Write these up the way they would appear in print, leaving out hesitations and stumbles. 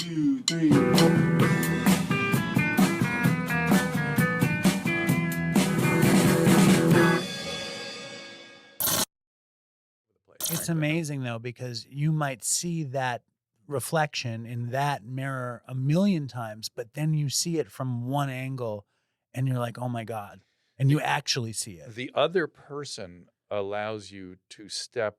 2, 3, 4. It's amazing though, because you might see that reflection in that mirror a million times, but then you see it from one angle and you're like, oh my God. And you actually see it. The other person allows you to step.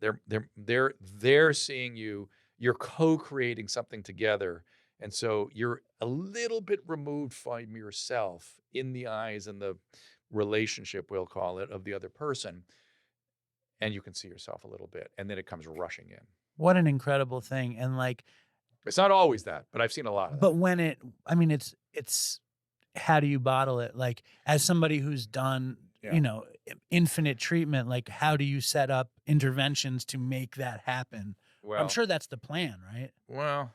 They're seeing you. You're co-creating something together, and so you're a little bit removed from yourself in the eyes and the relationship, we'll call it, of the other person, and you can see yourself a little bit, and then it comes rushing in. What an incredible thing. And like, it's not always that, but I've seen a lot of that. But when it's how do you bottle it? Like, as somebody who's done, infinite treatment, like, how do you set up interventions to make that happen? Well, I'm sure that's the plan, right? Well,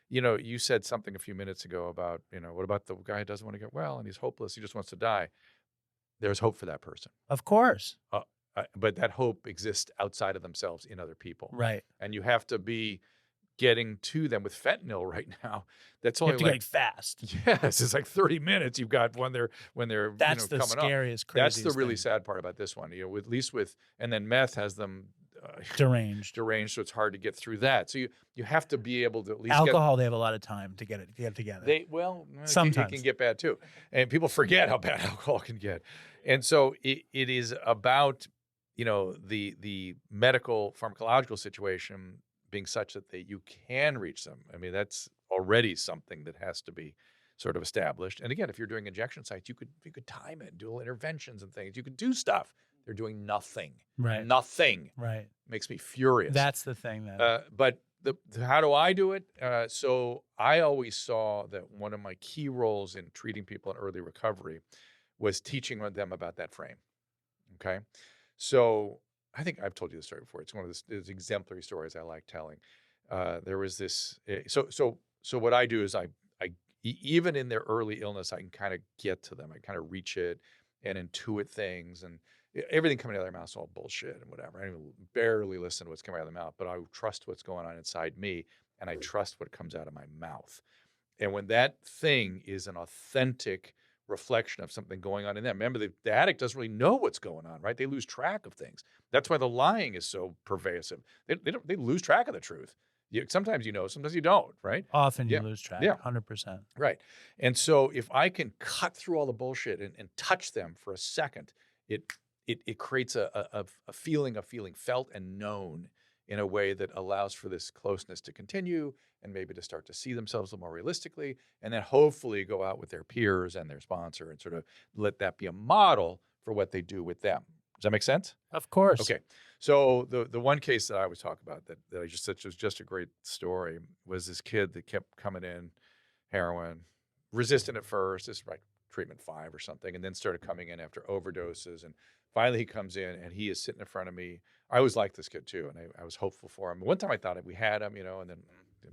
you said something a few minutes ago about, what about the guy who doesn't want to get well and he's hopeless, he just wants to die? There's hope for that person. Of course. But that hope exists outside of themselves in other people. Right. And you have to be getting to them with fentanyl right now. That's only like fast. Yes, it's like 30 minutes. You've got when they're that's the coming scariest, up. That's the thing. really sad part about this one. At least and then meth has them deranged, so it's hard to get through that. So you have to be able to at least alcohol. They have a lot of time to get it together. Sometimes it can get bad too, and people forget how bad alcohol can get. And so it is about the medical pharmacological situation being such that you can reach them. I mean, that's already something that has to be sort of established. And again, if you're doing injection sites, you could time it, do interventions and things. You could do stuff. They're doing nothing. Right. Nothing. Right. Makes me furious. That's the thing. But how do I do it? So I always saw that one of my key roles in treating people in early recovery was teaching them about that frame. Okay. So I think I've told you the story before. It's one of those exemplary stories I like telling. There was this. So what I do is I even in their early illness, I can kind of get to them. I kind of reach it and intuit things, and everything coming out of their mouth is all bullshit and whatever. I barely listen to what's coming out of their mouth, but I trust what's going on inside me, and I trust what comes out of my mouth. And when that thing is an authentic reflection of something going on in them. Remember, the addict doesn't really know what's going on, right? They lose track of things. That's why the lying is so pervasive. They lose track of the truth. Sometimes sometimes you don't, right? Often you lose track, 100%. Right. And so if I can cut through all the bullshit and touch them for a second, it creates a feeling of feeling felt and known in a way that allows for this closeness to continue and maybe to start to see themselves a little more realistically, and then hopefully go out with their peers and their sponsor and sort of let that be a model for what they do with them. Does that make sense? Of course. Okay. So the one case that I was talking about that I just said was just a great story was this kid that kept coming in, heroin, resistant at first, this is like treatment 5 or something, and then started coming in after overdoses. And finally he comes in and he is sitting in front of me. I always liked this kid too, and I was hopeful for him. One time I thought we had him, and then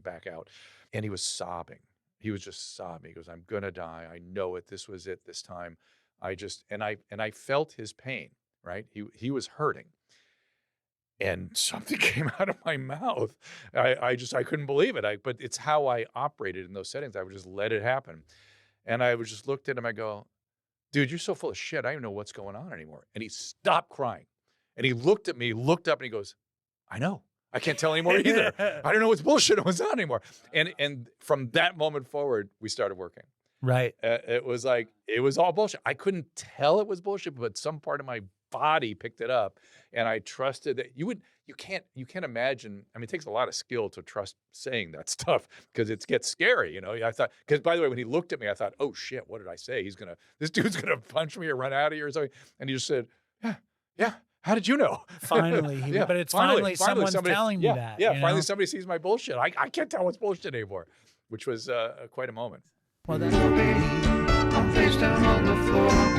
back out. And he was sobbing. He was just sobbing. He goes, I'm going to die. I know it. This was it this time. I felt his pain, right? He was hurting. And something came out of my mouth. I couldn't believe it. But it's how I operated in those settings. I would just let it happen. And I would just looked at him. I go, dude, you're so full of shit. I don't know what's going on anymore. And he stopped crying. And he looked at me, looked up, and he goes, I know. I can't tell anymore either. I don't know what's bullshit and what's not anymore. And from that moment forward, we started working. Right. It was all bullshit. I couldn't tell it was bullshit, but some part of my body picked it up, and I trusted that you can't imagine. I mean, it takes a lot of skill to trust saying that stuff because it gets scary, I thought, because by the way, when he looked at me, I thought, oh shit, what did I say? This dude's gonna punch me or run out of here or something. And he just said, yeah. How did you know? Finally, but it's finally someone's telling me that. Yeah, finally somebody sees my bullshit. I can't tell what's bullshit anymore, which was quite a moment. Well, that's I'm face down on the floor.